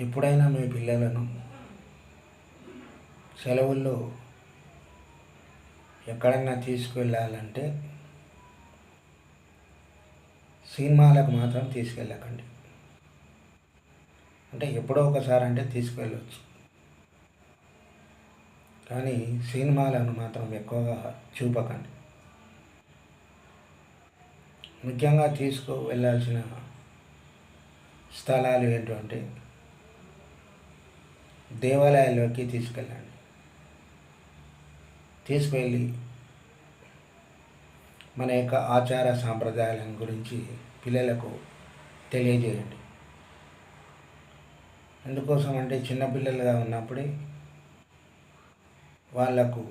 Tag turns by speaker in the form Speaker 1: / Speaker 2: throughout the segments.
Speaker 1: ఎప్పుడైనా మీ పిల్లలను సెలవుల్లో ఎక్కడైనా తీసుకువెళ్ళాలంటే సినిమాలకు మాత్రం తీసుకెళ్ళకండి. అంటే ఎప్పుడో ఒకసారి అంటే తీసుకువెళ్ళవచ్చు, కానీ సినిమాలను మాత్రం ఎక్కువగా చూపకండి. ముఖ్యంగా తీసుకువెళ్ళాల్సిన స్థలాలు ఏంటంటే దేవాలయాల్లోకి తీసుకెళ్ళండి. తీసుకువెళ్ళి మన యొక్క ఆచార సాంప్రదాయాల గురించి పిల్లలకు తెలియజేయండి. ఎందుకోసం అంటే చిన్నపిల్లలుగా ఉన్నప్పుడే వాళ్లకు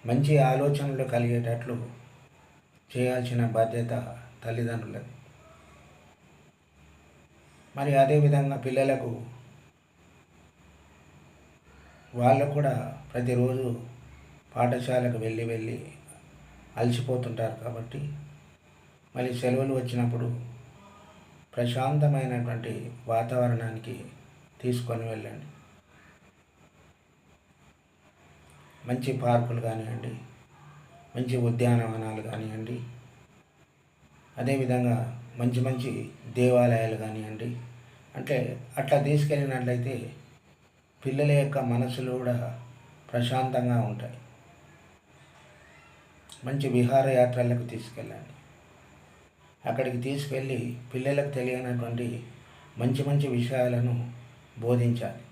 Speaker 1: మంచి ఆలోచనలు కలిగేటట్లు చేయాల్సిన బాధ్యత తల్లిదండ్రులది. మరి అదేవిధంగా పిల్లలకు వాళ్ళు కూడా ప్రతిరోజు పాఠశాలకు వెళ్ళి అలసిపోతుంటారు కాబట్టి మళ్ళీ సెలవులు వచ్చినప్పుడు ప్రశాంతమైనటువంటి వాతావరణానికి తీసుకొని వెళ్ళండి. మంచి పార్కులు కానివ్వండి, మంచి ఉద్యానవనాలు కానివ్వండి, అదేవిధంగా మంచి మంచి దేవాలయాలు కానివ్వండి. అంటే అట్లా తీసుకెళ్ళినట్లయితే పిల్లల యొక్క మనసులు కూడా ప్రశాంతంగా ఉంటాయి. మంచి విహారయాత్రలకు తీసుకెళ్ళండి. అక్కడికి తీసుకెళ్ళి పిల్లలకు తెలియనటువంటి మంచి మంచి విషయాలను బోధించాలి.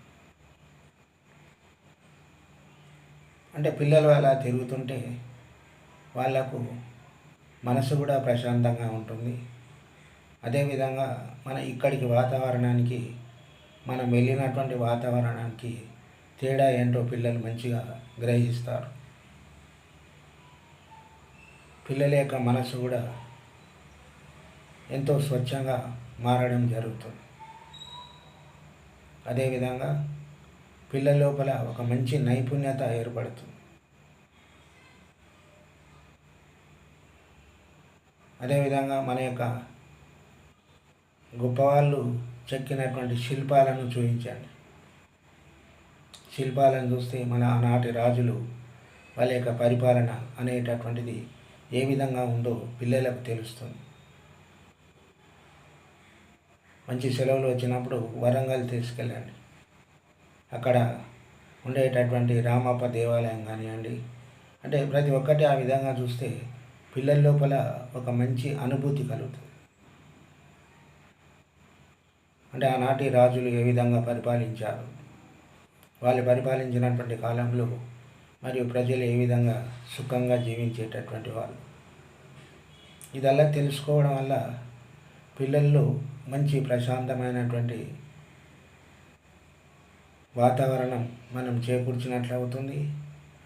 Speaker 1: అంటే పిల్లలు అలా తిరుగుతుంటే వాళ్లకు మనసు కూడా ప్రశాంతంగా ఉంటుంది. అదేవిధంగా మన ఇక్కడికి వాతావరణానికి, మనం వెళ్ళినటువంటి వాతావరణానికి తేడా ఏంటో పిల్లలు మంచిగా గ్రహిస్తారు. పిల్లల యొక్క మనసు కూడా ఎంతో స్వచ్ఛంగా మారడం జరుగుతుంది. అదేవిధంగా పిల్లల లోపల ఒక మంచి నైపుణ్యత ఏర్పడుతుంది. అదేవిధంగా మన యొక్క గొప్పవాళ్ళు చెక్కినటువంటి శిల్పాలను చూపించండి. శిల్పాలను చూస్తే మన ఆనాటి రాజులు వాళ్ళ యొక్క పరిపాలన అనేటటువంటిది ఏ విధంగా ఉందో పిల్లలకు తెలుస్తుంది. మంచి సెలవులు వచ్చినప్పుడు వరంగల్ తీసుకెళ్ళండి. అక్కడ ఉండేటటువంటి రామప్ప దేవాలయం కానివ్వండి, అంటే ప్రతి ఒక్కటి ఆ విధంగా చూస్తే పిల్లల లోపల ఒక మంచి అనుభూతి కలుగుతుంది. అంటే ఆనాటి రాజులు ఏ విధంగా పరిపాలించారు, వాళ్ళు పరిపాలించినటువంటి కాలంలో మరియు ప్రజలు ఏ విధంగా సుఖంగా జీవించేటటువంటి వాళ్ళు, ఇదల్లా తెలుసుకోవడం వల్ల పిల్లల్లో మంచి ప్రశాంతమైనటువంటి వాతావరణం మనం చేకూర్చినట్లు అవుతుంది.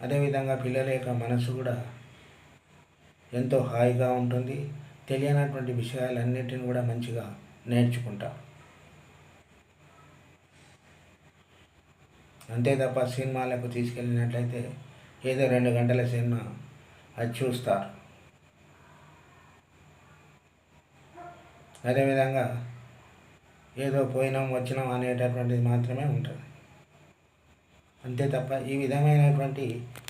Speaker 1: అదేవిధంగా పిల్లల యొక్క మనసు కూడా ఎంతో హాయిగా ఉంటుంది. తెలియనటువంటి విషయాలన్నిటిని కూడా మంచిగా నేర్చుకుంటారు. అంతే తప్ప సినిమాలకు తీసుకెళ్ళినట్లయితే ఏదో 2 గంటల సినిమా అది చూస్తారు. అదేవిధంగా ఏదో పోయినాం వచ్చినాం అనేటటువంటిది మాత్రమే ఉంటుంది. అంతే తప్ప ఈ విధమైనటువంటి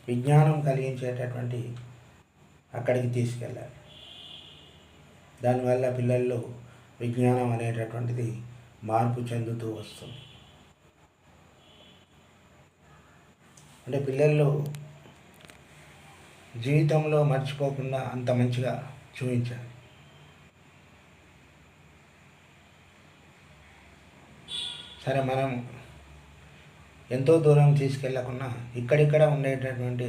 Speaker 1: విజ్ఞానం కలిగించేటటువంటి అక్కడికి తీసుకెళ్ళాలి. దానివల్ల పిల్లల్లో విజ్ఞానం అనేటటువంటిది మార్పు చెందుతూ వస్తుంది. అంటే పిల్లల్లో జీవితంలో మర్చిపోకుండా అంత మంచిగా చూపించాలి. సరే, మనం ఎంతో దూరం తీసుకెళ్ళకుండా ఇక్కడిక్కడ ఉండేటటువంటి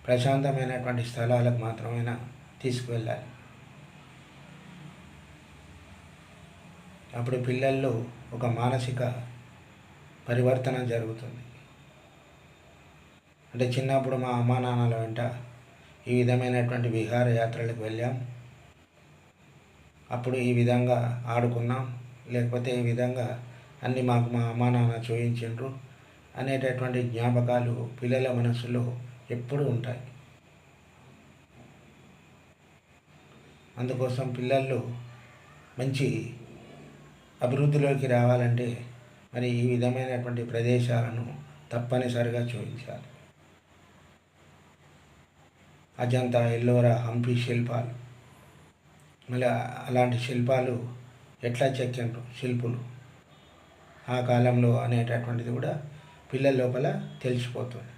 Speaker 1: ప్రశాంతమైనటువంటి స్థలాలకు మాత్రమైనా తీసుకువెళ్ళాలి. అప్పుడు పిల్లల్లో ఒక మానసిక పరివర్తన జరుగుతుంది. అంటే చిన్నప్పుడు మా అమ్మా నాన్నల వెంట ఈ విధమైనటువంటి విహారయాత్రలకు వెళ్ళాం, అప్పుడు ఈ విధంగా ఆడుకున్నాం, లేకపోతే ఈ విధంగా అన్నీ మాకు మా అమ్మా నాన్న చూపించారు అనేటటువంటి జ్ఞాపకాలు పిల్లల మనసులో ఎప్పుడూ ఉంటాయి. అందుకోసం పిల్లల్లో మంచి అభివృద్ధిలోకి రావాలంటే మరి ఈ విధమైనటువంటి ప్రదేశాలను తప్పనిసరిగా చూపించాలి. అజంతా, ఎల్లోరా, హంపి శిల్పాలు, మళ్ళీ అలాంటి శిల్పాలు ఎట్లా చెక్కిండ్రు శిల్పులు ఆ కాలంలో అనేటటువంటిది కూడా పిల్లల లోపల తెలిసిపోతుంది.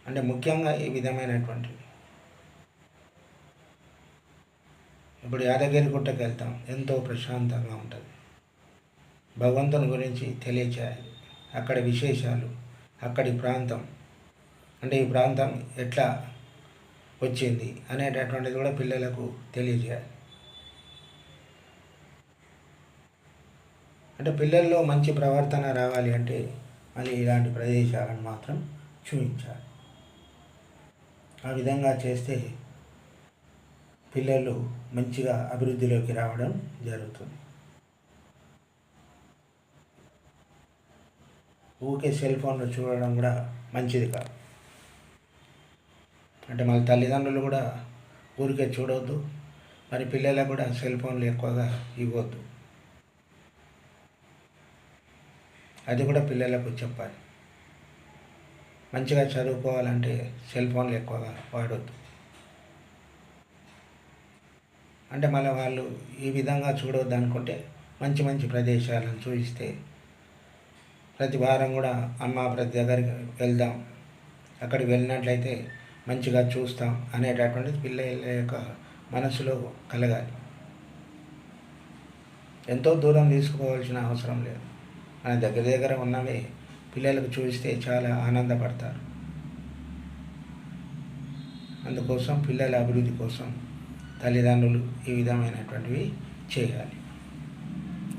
Speaker 1: అంటే ముఖ్యంగా ఈ విధమైనటువంటివి. ఇప్పుడు యాదగిరి గుట్టకి వెళ్తాం, ఎంతో ప్రశాంతంగా ఉంటుంది. భగవంతుని గురించి తెలియచేయాలి, అక్కడి విశేషాలు, అక్కడి ప్రాంతం, అంటే ఈ ప్రాంతం ఎట్లా వచ్చింది అనేటటువంటిది కూడా పిల్లలకు తెలియజేయాలి. అంటే పిల్లల్లో మంచి ప్రవర్తన రావాలి అంటే మళ్ళీ ఇలాంటి ప్రదేశాలను మాత్రం చూపించాలి. ఆ విధంగా చేస్తే పిల్లలు మంచిగా అభివృద్ధిలోకి రావడం జరుగుతుంది. ఊరికే సెల్ ఫోన్లో చూడడం కూడా మంచిది కాదు. అంటే మన తల్లిదండ్రులు కూడా ఊరికే చూడవద్దు, మరి పిల్లలకు కూడా సెల్ ఫోన్లు ఎక్కువగా ఇవ్వద్దు. అది కూడా పిల్లలకు చెప్పాలి. మంచిగా చదువుకోవాలంటే సెల్ ఫోన్లు ఎక్కువగా వాడొద్దు. అంటే మళ్ళీ వాళ్ళు ఈ విధంగా చూడవద్దు అనుకుంటే మంచి మంచి ప్రదేశాలను చూపిస్తే ప్రతి వారం కూడా అమ్మ ప్రతి దగ్గరికి వెళ్దాం, అక్కడికి వెళ్ళినట్లయితే మంచిగా చూస్తాం అనేటటువంటిది పిల్లల యొక్క మనసులో కలగాలి. ఎంతో దూరం తీసుకోవాల్సిన అవసరం లేదు, మన దగ్గర దగ్గర ఉన్నవే పిల్లలకు చూపిస్తే చాలా ఆనందపడతారు. అందుకోసం పిల్లల అభివృద్ధి కోసం తల్లిదండ్రులు ఈ విధమైనటువంటివి చేయాలి.